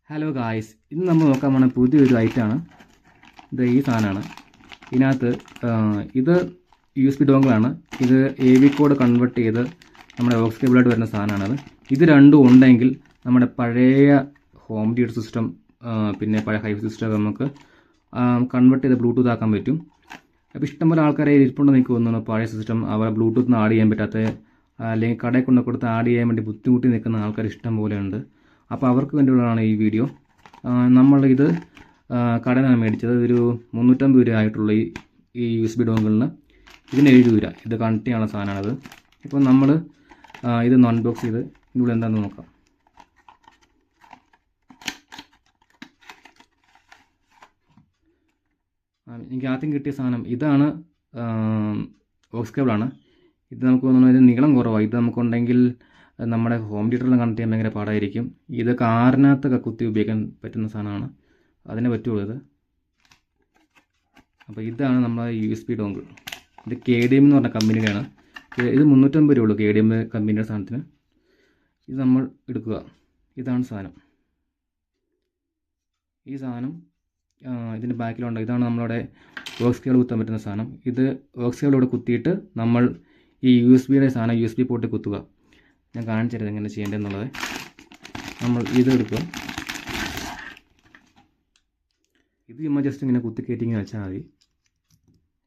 Hello guys, ഇന്ന് നമ്മൾ നോക്കാൻ പോകുന്ന പുതിയൊരു ഐറ്റമാണ്. ഇത് ഈ സാധനമാണ്. ഇതിനകത്ത് ഇത് USB ഡോങ്കിളാണ്. ഇത് AV കോഡ് കൺവേർട്ട് ചെയ്ത് നമ്മുടെ ഓക്സ് കേബിളായിട്ട് വരുന്ന സാധനമാണത്. ഇത് രണ്ടും ഉണ്ടെങ്കിൽ നമ്മുടെ പഴയ ഹോം തിയേറ്റർ സിസ്റ്റം പിന്നെ പഴയ ഹൈ സിസ്റ്റം നമുക്ക് കൺവേർട്ട് ചെയ്ത് ബ്ലൂടൂത്ത് ആക്കാൻ പറ്റും. അപ്പോൾ ഇഷ്ടംപോലെ ആൾക്കാരെ ഇരിപ്പുണ്ടെന്ന് എനിക്ക് തോന്നുന്നു. പഴയ സിസ്റ്റം അവർ ബ്ലൂടൂത്തിന് ആഡ് ചെയ്യാൻ പറ്റാത്ത അല്ലെങ്കിൽ കടയിൽ കൊണ്ട് കൊടുത്ത് ആഡ് ചെയ്യാൻ വേണ്ടി ബുദ്ധിമുട്ടി നിൽക്കുന്ന ആൾക്കാർ ഇഷ്ടം പോലെ ഉണ്ട്. അപ്പോൾ അവർക്ക് വേണ്ടിയുള്ളതാണ് ഈ വീഡിയോ. നമ്മളിത് കടയിൽ നിന്നാണ് മേടിച്ചത്. ഒരു 350 രൂപ ആയിട്ടുള്ള ഈ USB ഡോങ്കിളിന് ഇതിന് 70 രൂപ. ഇത് കണക്ട് ചെയ്യാനുള്ള സാധനമാണത്. ഇപ്പോൾ നമ്മൾ ഇതൊന്ന് അൺബോക്സ് ചെയ്ത് ഇതിലൂടെ എന്താണെന്ന് നോക്കാം. എനിക്ക് ആദ്യം കിട്ടിയ സാധനം ഇതാണ്. ഓക്സ് കേബിളാണ്. ഇത് നമുക്ക് തോന്നുന്നു ഇത് നീളം കുറവാണ്. ഇത് നമുക്കുണ്ടെങ്കിൽ നമ്മുടെ ഹോം തിയേറ്ററിൽ കണക്ട് ചെയ്യാൻ ഭയങ്കര പാടായിരിക്കും. ഇത് കാറിനകത്തൊക്കെ കുത്തി ഉപയോഗിക്കാൻ പറ്റുന്ന സാധനമാണ്. അതിനെ പറ്റുള്ളൂ ഇത്. അപ്പോൾ ഇതാണ് നമ്മുടെ USB ഡോങ്കിൾ. ഇത് KDM എന്ന് പറഞ്ഞ കമ്പനിയുടെയാണ്. ഇത് 350 രൂപ ഉള്ളൂ KDM കമ്പനിയുടെ സാധനത്തിന്. ഇത് നമ്മൾ എടുക്കുക. ഇതാണ് സാധനം. ഈ സാധനം ഇതിൻ്റെ ബാക്കിലുണ്ട്. ഇതാണ് നമ്മളുടെ ഓക്സ് കേബിൾ കുത്താൻ പറ്റുന്ന സാധനം. ഇത് ഓക്സ് കേബിൾ ഇവിടെ കുത്തിയിട്ട് നമ്മൾ ഈ USB സാധനം USB പോർട്ടിൽ കുത്തുക. ഞാൻ കാണിച്ചു തരാം എങ്ങനെ ചെയ്യേണ്ടതെന്നുള്ളത്. നമ്മൾ ഇത് എടുക്കുക. ഇത് ചുമ്മാ ജസ്റ്റ് ഇങ്ങനെ കുത്തി കയറ്റിങ്ങനെ വെച്ചാൽ മതി.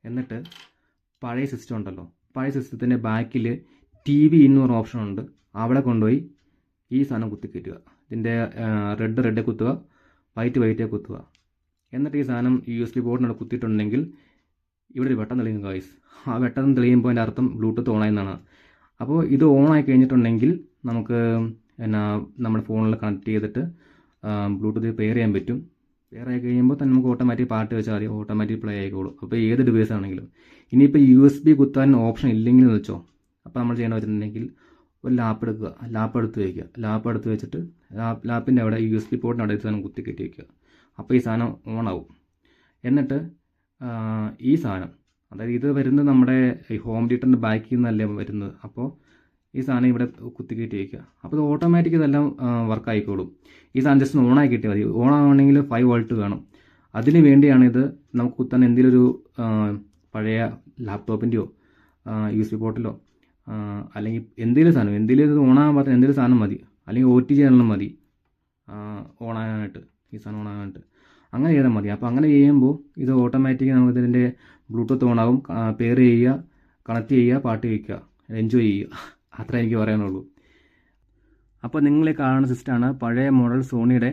എന്നിട്ട് പഴയ സിസ്റ്റം ഉണ്ടല്ലോ, പഴയ സിസ്റ്റത്തിൻ്റെ ബാക്കിൽ TV എന്ന് പറഞ്ഞ ഓപ്ഷൻ ഉണ്ട്. അവിടെ കൊണ്ടുപോയി ഈ സാധനം കുത്തി കയറ്റുക. ഇതിൻ്റെ റെഡ് കുത്തുക, വൈറ്റ് കുത്തുക. എന്നിട്ട് ഈ സാധനം USB പോർട്ടിനോട് കുത്തിയിട്ടുണ്ടെങ്കിൽ ഇവിടെ ഒരു വെട്ടം തെളിയും ഗായ്സ്. ആ വെട്ടം തെളിയുമ്പോൾ അതിൻ്റെ അർത്ഥം ബ്ലൂടൂത്ത് ഓണായെന്നാണ്. അപ്പോൾ ഇത് ഓണായി കഴിഞ്ഞിട്ടുണ്ടെങ്കിൽ നമുക്ക് നമ്മുടെ ഫോണിൽ കണക്ട് ചെയ്തിട്ട് ബ്ലൂടൂത്ത് പെയർ ചെയ്യാൻ പറ്റും. പെയർ ആയി കഴിയുമ്പോൾ തന്നെ നമുക്ക് ഓട്ടോമാറ്റിക് പാട്ട് വെച്ചാൽ മതി, ഓട്ടോമാറ്റിക് പ്ലേ ആയിക്കോളും. അപ്പോൾ ഏത് ഡിവൈസ് ആണെങ്കിലും. ഇനിയിപ്പോൾ USB കുത്താൻ ഓപ്ഷൻ ഇല്ലെങ്കിൽ എന്ന് വെച്ചോ, അപ്പോൾ നമ്മൾ ചെയ്യേണ്ട വെച്ചിട്ടുണ്ടെങ്കിൽ ഒരു ലാപ്പ് എടുക്കുക, ലാപ്പ് എടുത്ത് വെച്ചിട്ട് ലാപ്പിൻ്റെ അവിടെ USB പോർട്ടിൻ്റെ അവിടെ സാധനം കുത്തി കെട്ടി വയ്ക്കുക. അപ്പോൾ ഈ സാധനം ഓണാവും. എന്നിട്ട് ഈ സാധനം, അതായത് ഇത് വരുന്നത് നമ്മുടെ ഈ ഹോം തിയേറ്ററിൻ്റെ ബാക്കിൽ നിന്നല്ലേ വരുന്നത്. അപ്പോൾ ഈ സാധനം ഇവിടെ കുത്തിക്കയറ്റി വയ്ക്കുക. അപ്പോൾ ഇത് ഓട്ടോമാറ്റിക് ഇതെല്ലാം വർക്ക് ആയിക്കോളും. ഈ സാധനം ജസ്റ്റ് ഓണാക്കി കിട്ടിയാൽ മതി. ഓണാവണമെങ്കിൽ 5 വോൾട്ട് വേണം. അതിന് വേണ്ടിയാണിത്. നമുക്ക് കുത്താൻ എന്തെങ്കിലും ഒരു പഴയ ലാപ്ടോപ്പിൻ്റെയോ USB പോർട്ടിലോ അല്ലെങ്കിൽ എന്തെങ്കിലും ഇത് ഓണാകാൻ പറ്റുന്ന എന്തെങ്കിലും സാധനം മതി. അല്ലെങ്കിൽ OTG ആണെങ്കിലും മതി ഓണാകാനായിട്ട്. ഈ സാധനം ഓണാകാനായിട്ട് അങ്ങനെ ചെയ്താൽ മതി. അപ്പോൾ അങ്ങനെ ചെയ്യുമ്പോൾ ഇത് ഓട്ടോമാറ്റിക് നമുക്ക് ഇതിൻ്റെ ബ്ലൂടൂത്ത് ഓണാകും. പെയർ ചെയ്യുക, കണക്ട് ചെയ്യുക, പാട്ട് വയ്ക്കുക, എൻജോയ് ചെയ്യുക. അത്ര എനിക്ക് പറയാനുള്ളൂ. അപ്പോൾ നിങ്ങൾ കാണുന്ന സിസ്റ്റമാണ് പഴയ മോഡൽ സോണിയുടെ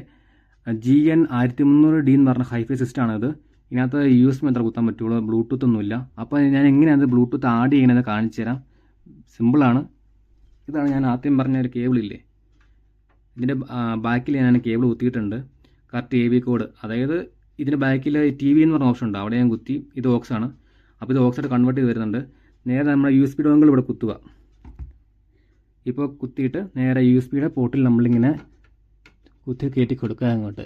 GN 1300D എന്ന് പറഞ്ഞ ഹൈഫൈ സിസ്റ്റമാണിത്. ഇതിനകത്ത് USB മാത്രമേ കുത്താൻ പറ്റുള്ളൂ, ബ്ലൂടൂത്ത് ഒന്നുമില്ല. അപ്പോൾ ഞാൻ എങ്ങനെയാണ് ബ്ലൂടൂത്ത് ആഡ് ചെയ്യണമെന്ന് കാണിച്ചു തരാം. സിമ്പിളാണ്. ഇതാണ് ഞാൻ ആദ്യം പറഞ്ഞ ഒരു കേബിളില്ലേ, ഇതിൻ്റെ ബാക്കിൽ ഞാൻ കേബിൾ കുത്തിയിട്ടുണ്ട്. കറക്റ്റ് AV കോഡ്, അതായത് ഇതിൻ്റെ ബാക്കിൽ TV എന്ന് പറഞ്ഞ ഓപ്ഷൻ ഉണ്ട്, അവിടെ ഞാൻ കുത്തി. ഇത് ഓക്സാണ്. അപ്പോൾ ഇത് ഓക്സായിട്ട് കൺവേർട്ട് ചെയ്ത് വരുന്നുണ്ട്. നേരെ നമ്മുടെ USB ഡോങ്കിൾ ഇവിടെ കുത്തുക. ഇപ്പോൾ കുത്തിയിട്ട് നേരെ USB പോർട്ടിൽ നമ്മളിങ്ങനെ കുത്തി കയറ്റി കൊടുക്കുക അങ്ങോട്ട്.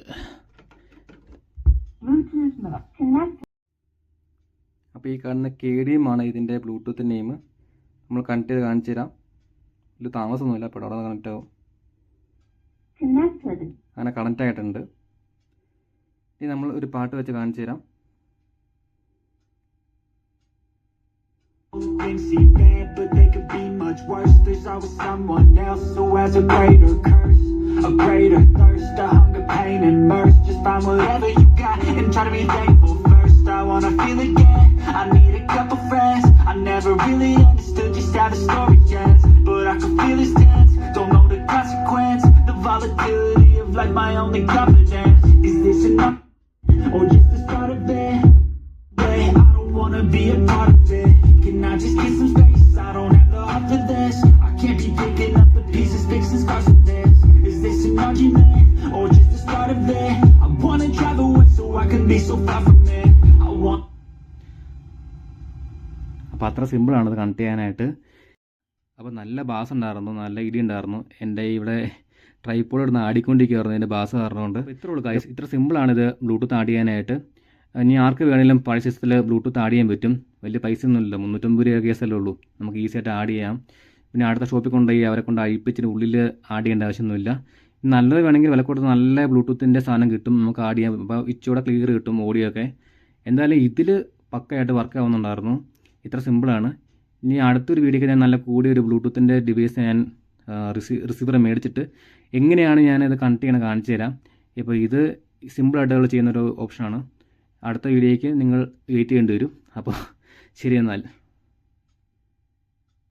അപ്പോൾ ഈ കാണുന്ന KDM ആണ് ഇതിൻ്റെ ബ്ലൂടൂത്ത് നെയിം. നമ്മൾ കണക്ട് ചെയ്ത് കാണിച്ചു തരാം. ഇതിൽ താമസമൊന്നുമില്ല, അപ്പോൾ അവിടെ കണക്റ്റ് ആവും. അങ്ങനെ കണക്റ്റ് ആയിട്ടുണ്ട്. ഇനി നമ്മൾ ഒരു പാട്ട് വെച്ച് കാണിച്ചു തരാം. A greater thirst, a hunger, pain and mirth. Just find whatever you got and try to be thankful first. I wanna feel again, I need a couple friends. I never really understood just how the story ends, but I can feel it's tense, don't know the consequence. The volatility of life, my only confidence. Is this enough, or just the start of it? Wait, I don't wanna be a part of it. Can I just get some space? I don't have the heart for this. I can't be picking up the pieces, fixing scars from this. Is this an argument, or just the start of it? I wanna drive away so I can be so far from it. I want. അപ്പോൾ അത്ര സിമ്പിളാണത് connect ചെയ്യാനായിട്ട്. അപ്പോൾ നല്ല bass ഉണ്ടായിരുന്നു, നല്ല ഇടി ഉണ്ടായിരുന്നു. എൻ്റെ ഇവിടെ ട്രൈപോഡ് ഇടുന്ന ആടിക്കൊണ്ടിരിക്കുകയായിരുന്നു എൻ്റെ ബാസ് കാരണമുണ്ട്. ഇത്രേ ഉള്ളൂ ഗൈസ്. ഇത്ര സിമ്പിളാണിത് ബ്ലൂടൂത്ത് ആഡ് ചെയ്യാനായിട്ട്. ഇനി ആർക്ക് വേണമെങ്കിലും പഴയ സിസ്റ്റത്തിൽ ബ്ലൂടൂത്ത് ആഡ് ചെയ്യാൻ പറ്റും. വലിയ പൈസ ഒന്നുമില്ല, 350 രൂപ കേസല്ലേ ഉള്ളൂ. നമുക്ക് ഈസി ആയിട്ട് ആഡ് ചെയ്യാം. പിന്നെ അടുത്ത ഷോപ്പിൽ കൊണ്ടുപോയി അവരെ കൊണ്ട് അഴിപ്പിച്ചിട്ട് ഉള്ളിൽ ആഡ് ചെയ്യേണ്ട ആവശ്യമൊന്നുമില്ല. നല്ലത് വേണമെങ്കിൽ വില കൊടുത്ത് നല്ല ബ്ലൂടൂത്തിൻ്റെ സാധനം കിട്ടും, നമുക്ക് ആഡ് ചെയ്യാം. അപ്പോൾ ഇച്ചിരി ക്ലിയർ കിട്ടും ഓഡിയോ ഒക്കെ. എന്തായാലും ഇതിൽ പക്കയായിട്ട് വർക്ക് ആവുന്നുണ്ടായിരുന്നു. ഇത്ര സിമ്പിളാണ്. ഇനി അടുത്തൊരു വീഡിയോക്ക് ഞാൻ നല്ല കൂടിയൊരു ബ്ലൂടൂത്തിൻ്റെ ഡിവൈസ് ഞാൻ റിസീവർ മേടിച്ചിട്ട് എങ്ങനെയാണ് ഞാനത് കണക്ട് ചെയ്യണം കാണിച്ചു തരാം. ഇപ്പോൾ ഇത് സിമ്പിളായിട്ട് ചെയ്യുന്നൊരു ഓപ്ഷനാണ്. അടുത്ത വീഡിയോയ്ക്ക് നിങ്ങൾ വെയിറ്റ് ചെയ്യേണ്ടി വരും. അപ്പോൾ ശരി എന്നാൽ.